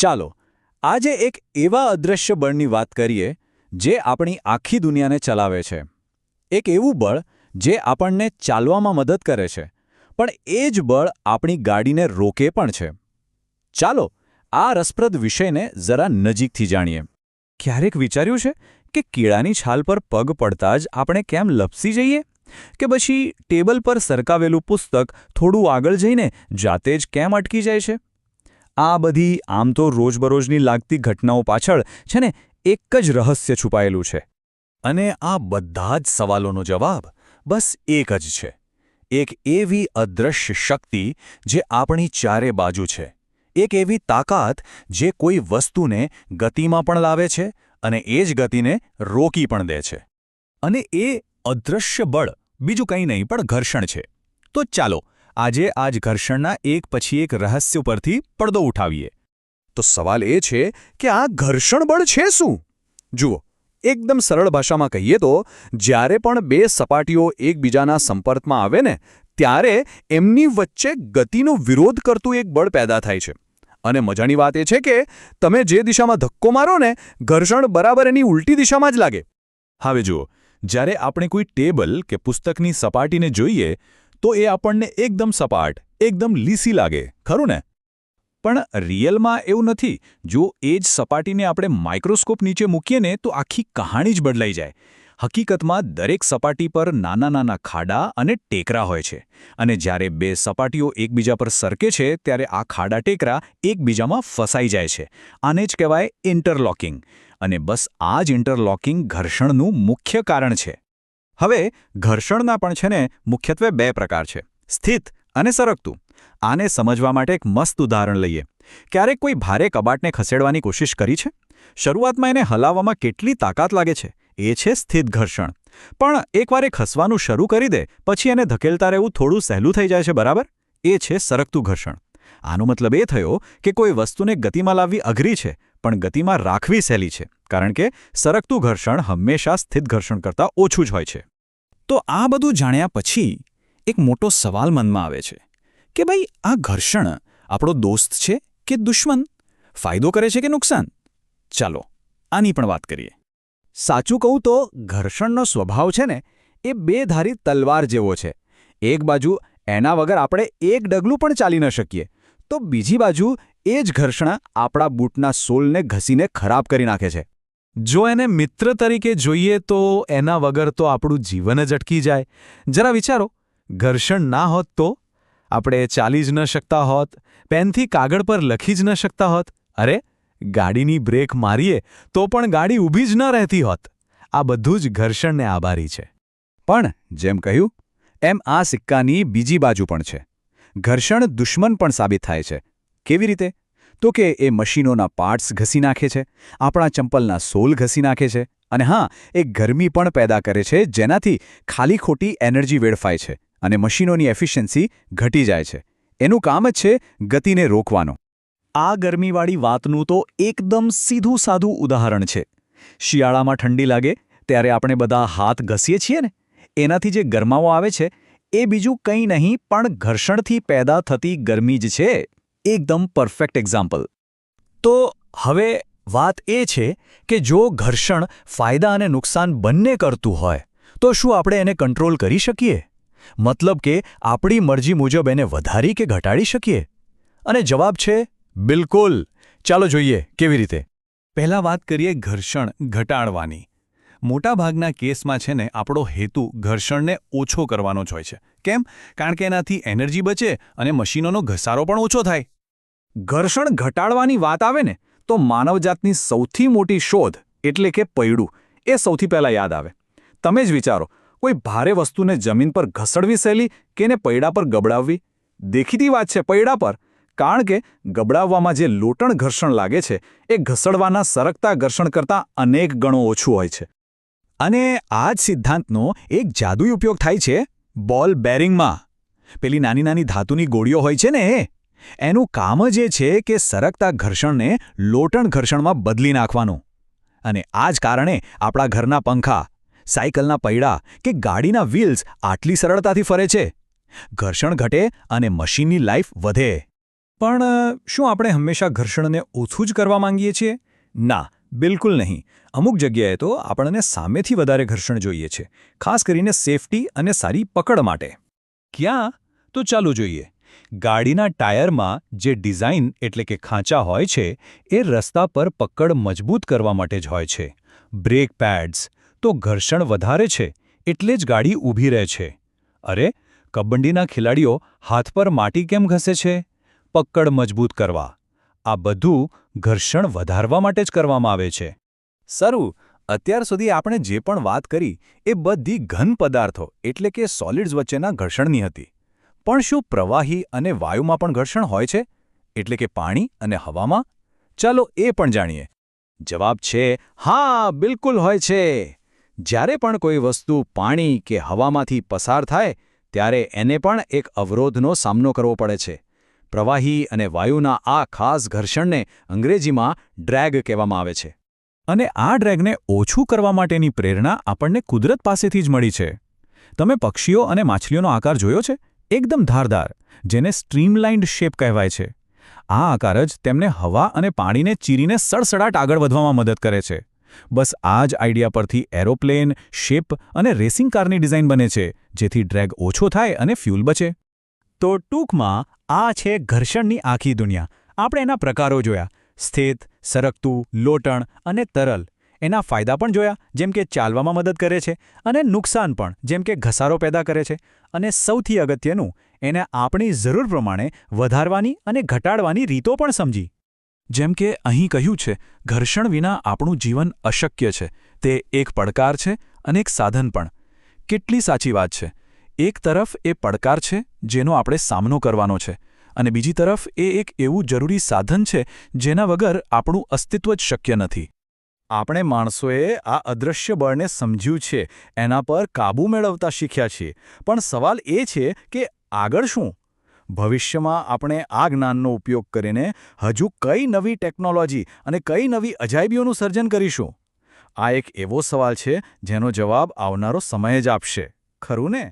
ચાલો આજે એક એવા અદૃશ્ય બળની વાત કરીએ જે આપણી આખી દુનિયાને ચલાવે છે. એક એવું બળ જે આપણને ચાલવામાં મદદ કરે છે, પણ એ જ બળ આપણી ગાડીને રોકે પણ છે. ચાલો આ રસપ્રદ વિષયને જરા નજીકથી જાણીએ. ક્યારેક વિચાર્યું છે કે કીડાની છાલ પર પગ પડતા જ આપણે કેમ લપસી જઈએ? કે પછી ટેબલ પર સરકાવેલું પુસ્તક થોડું આગળ જઈને જાતે જ કેમ અટકી જાય છે? આ બધી આમ તો રોજબરોજની લાગતી ઘટનાઓ પાછળ છે ને એક જ રહસ્ય છુપાયેલું છે. અને આ બધા જ સવાલોનો જવાબ બસ એક જ છે. એક એવી અદૃશ્ય શક્તિ જે આપણી ચારે બાજુ છે. એક એવી તાકાત જે કોઈ વસ્તુને ગતિમાં પણ લાવે છે અને એ જ ગતિને રોકી પણ દે છે. અને એ અદૃશ્ય બળ બીજું કંઈ નહીં પણ ઘર્ષણ છે. તો ચાલો આજે આ જ ઘર્ષણના એક પછી એક રહસ્યો પરથી પડદો ઉઠાવીએ. તો સવાલ એ છે કે આ ઘર્ષણ બળ છે શું? જુઓ, એકદમ સરળ ભાષામાં કહીએ તો જ્યારે પણ બે સપાટીઓ એકબીજાના સંપર્કમાં આવે ને ત્યારે એમની વચ્ચે ગતિનો વિરોધ કરતું એક બળ પેદા થાય છે. અને મજાની વાત એ છે કે તમે જે દિશામાં ધક્કો મારો ને ઘર્ષણ બરાબર એની ઉલટી દિશામાં જ લાગે. હવે જુઓ, જ્યારે આપણે કોઈ ટેબલ કે પુસ્તકની સપાટીને જોઈએ તો એ આપણને એકદમ સપાટ, એકદમ લીસી લાગે, ખરું ને? પણ રિયલમાં એવું નથી. જો એ જ સપાટીને આપણે માઇક્રોસ્કોપ નીચે મૂકીએ ને તો આખી કહાણી જ બદલાઈ જાય. હકીકતમાં દરેક સપાટી પર નાના નાના ખાડા અને ટેકરા હોય છે. અને જ્યારે બે સપાટીઓ એકબીજા પર સરકે છે ત્યારે આ ખાડા ટેકરા એકબીજામાં ફસાઈ જાય છે. આને જ કહેવાય ઇન્ટરલોકિંગ. અને બસ આ જ ઇન્ટરલોકિંગ ઘર્ષણનું મુખ્ય કારણ છે. હવે ઘર્ષણના પણ છે ને મુખ્યત્વે બે પ્રકાર છે: સ્થિત અને સરકતું. આને સમજવા માટે એક મસ્ત ઉદાહરણ લઈએ. ક્યારેક કોઈ ભારે કબાટને ખસેડવાની કોશિશ કરી છે? શરૂઆતમાં એને હલાવવામાં કેટલી તાકાત લાગે છે? એ છે સ્થિત ઘર્ષણ. પણ એકવાર એ ખસવાનું શરૂ કરી દે પછી એને ધકેલતા રહેવું થોડું સહેલું થઈ જાય છે, બરાબર? એ છે સરકતું ઘર્ષણ. આનો મતલબ એ થયો કે કોઈ વસ્તુને ગતિમાં લાવવી અઘરી છે પણ ગતિમાં રાખવી સહેલી છે, કારણ કે સરકતું ઘર્ષણ હંમેશા સ્થિત ઘર્ષણ કરતાં ઓછું જ હોય છે. તો આ બધું જાણ્યા પછી એક મોટો સવાલ મનમાં આવે છે કે ભાઈ, આ ઘર્ષણ આપણો દોસ્ત છે કે દુશ્મન? ફાયદો કરે છે કે નુકસાન? ચાલો આની પણ વાત કરીએ. સાચું કહું તો ઘર્ષણનો સ્વભાવ છે ને એ બેધારી તલવાર જેવો છે. એક બાજુ એના વગર આપણે એક ડગલું પણ ચાલી ન શકીએ, તો બીજી બાજુ એ જ ઘર્ષણ આપણા બૂટના સોલને ઘસીને ખરાબ કરી નાખે છે. જો એને મિત્ર તરીકે જોઈએ તો એના વગર તો આપણું જીવન જ અટકી જાય. જરા વિચારો, ઘર્ષણ ના હોત તો આપણે ચાલી જ ન શકતા હોત, પેનથી કાગળ પર લખી જ ન શકતા હોત, અરે ગાડીની બ્રેક મારીએ તો પણ ગાડી ઊભી જ ન રહેતી હોત. આ બધું જ ઘર્ષણને આભારી છે. પણ જેમ કહ્યું એમ આ સિક્કાની બીજી બાજુ પણ છે. ઘર્ષણ દુશ્મન પણ સાબિત થાય છે. કેવી રીતે? તો કે એ મશીનોના પાર્ટ્સ ઘસી નાખે છે, આપણા ચંપલના સોલ ઘસી નાખે છે, અને હા, એ ગરમી પણ પેદા કરે છે જેનાથી ખાલી ખોટી એનર્જી વેડફાય છે અને મશીનોની એફિશિયન્સી ઘટી જાય છે. એનું કામ જ છે ગતિને રોકવાનો. આ ગરમીવાળી વાતનું તો એકદમ સીધું સાધું ઉદાહરણ છે. શિયાળામાં ઠંડી લાગે ત્યારે આપણે બધા હાથ ઘસીએ છીએ ને, એનાથી જે ગરમાવો આવે છે એ બીજું કંઈ નહીં પણ ઘર્ષણથી પેદા થતી ગરમી જ છે. એકદમ પરફેક્ટ એક્ઝામ્પલ. તો હવે વાત એ છે કે જો ઘર્ષણ ફાયદા અને નુકસાન બંને કરતું હોય તો શું આપણે એને કંટ્રોલ કરી શકીએ? મતલબ કે આપણી મરજી મુજબ એને વધારી કે ઘટાડી શકીએ? અને જવાબ છે બિલકુલ. ચાલો જોઈએ કેવી રીતે. પહેલાં વાત કરીએ ઘર્ષણ ઘટાડવાની. મોટાભાગના કેસમાં છે ને આપણો હેતુ ઘર્ષણને ઓછો કરવાનો જ હોય છે. કેમ? કારણ કે એનાથી એનર્જી બચે અને મશીનોનો ઘસારો પણ ઓછો થાય. ઘર્ષણ ઘટાડવાની વાત આવે ને તો માનવજાતની સૌથી મોટી શોધ એટલે કે પૈડું એ સૌથી પહેલાં યાદ આવે. તમે જ વિચારો, કોઈ ભારે વસ્તુને જમીન પર ઘસડવી સહેલી કે એને પૈડા પર ગબડાવવી? દેખીતી વાત છે પૈડા પર, કારણ કે ગબડાવવામાં જે લોટણ ઘર્ષણ લાગે છે એ ઘસડવાના સરકતા ઘર્ષણ કરતાં અનેક ગણો ઓછું હોય છે. અને આ જ સિદ્ધાંતનો એક જાદુઈ ઉપયોગ થાય છે બોલ બેરિંગમાં. પેલી નાની નાની ધાતુની ગોળીઓ હોય છે ને એનું કામ જ એ છે કે સરકતા ઘર્ષણને લોટણ ઘર્ષણમાં બદલી નાખવાનું. અને આ જ કારણે આપણા ઘરના પંખા, સાયકલના પૈડા કે ગાડીના વ્હીલ્સ આટલી સરળતાથી ફરે છે. ઘર્ષણ ઘટે અને મશીનની લાઈફ વધે. પણ શું આપણે હંમેશા ઘર્ષણને ઓછું જ કરવા માંગીએ છીએ? ના, બિલકુલ નહીં. અમુક જગ્યાએ તો આપણને સામેથી વધારે ઘર્ષણ જોઈએ છે, ખાસ કરીને સેફટી અને સારી પકડ માટે. ક્યાં? તો ચાલો જોઈએ. ગાડીના ટાયરમાં જે ડિઝાઇન એટલે કે ખાંચા હોય છે એ રસ્તા પર પકડ મજબૂત કરવા માટે જ હોય છે. બ્રેક પેડ્સ તો ઘર્ષણ વધારે છે એટલે જ ગાડી ઊભી રહે છે. અરે, કબડ્ડીના ખેલાડીઓ હાથ પર માટી કેમ ઘસે છે? પકડ મજબૂત કરવા. આ બધું ઘર્ષણ વધારવા માટે જ કરવામાં આવે છે. સારું, અત્યાર સુધી આપણે જે પણ વાત કરી એ બધી ઘન પદાર્થો એટલે કે સોલિડ્સ વચ્ચેના ઘર્ષણની હતી. પણ શું પ્રવાહી અને વાયુમાં પણ ઘર્ષણ હોય છે? એટલે કે પાણી અને હવામાં? ચાલો એ પણ જાણીએ. જવાબ છે હા, બિલકુલ હોય છે. જ્યારે પણ કોઈ વસ્તુ પાણી કે હવામાંથી પસાર થાય ત્યારે એને પણ એક અવરોધનો સામનો કરવો પડે છે. પ્રવાહી અને વાયુના આ ખાસ ઘર્ષણને અંગ્રેજીમાં ડ્રેગ કહેવામાં આવે છે. અને આ ડ્રેગને ઓછું કરવા માટેની પ્રેરણા આપણને કુદરત પાસેથી જ મળી છે. તમે પક્ષીઓ અને માછલીઓનો આકાર જોયો છે? એકદમ ધારદાર, જેને સ્ટ્રીમલાઇન્ડ શેપ કહેવાય છે. આ આકાર જ તેમને હવા અને પાણીને ચીરીને સડસડાટ આગળ વધવામાં મદદ કરે છે. બસ આ જ આઈડિયા પરથી એરોપ્લેન, શિપ અને રેસિંગ કારની ડિઝાઇન બને છે, જેથી ડ્રેગ ઓછો થાય અને ફ્યુલ બચે. તો ટૂંકમાં આ છે ઘર્ષણની આખી દુનિયા. આપણે એના પ્રકારો જોયા: સ્થિત, સરકતું, લોટણ અને તરલ. એના ફાયદા પણ જોયા, જેમ કે ચાલવામાં મદદ કરે છે, અને નુકસાન પણ, જેમ કે ઘસારો પેદા કરે છે. અને સૌથી અગત્યનું, એને આપણી જરૂર પ્રમાણે વધારવાની અને ઘટાડવાની રીતો પણ સમજી. જેમ કે અહીં કહ્યું છે, ઘર્ષણ વિના આપણું જીવન અશક્ય છે. તે એક પડકાર છે અને એક સાધન પણ. કેટલી સાચી વાત છે. એક તરફ એ પડકાર છે જેનો આપણે સામનો કરવાનો છે, અને બીજી તરફ એ એક એવું જરૂરી સાધન છે જેના વગર આપણું અસ્તિત્વ જ શક્ય નથી. આપણે માણસોએ આ અદૃશ્ય બળને સમજ્યું છે, એના પર કાબૂ મેળવતા શીખ્યા છીએ. પણ સવાલ એ છે કે આગળ શું? ભવિષ્યમાં આપણે આ જ્ઞાનનો ઉપયોગ કરીને હજુ કઈ નવી ટેકનોલોજી અને કઈ નવી અજાયબીઓનું સર્જન કરીશું? આ એક એવો સવાલ છે જેનો જવાબ આવનારો સમય જ આપશે. ખરું ને?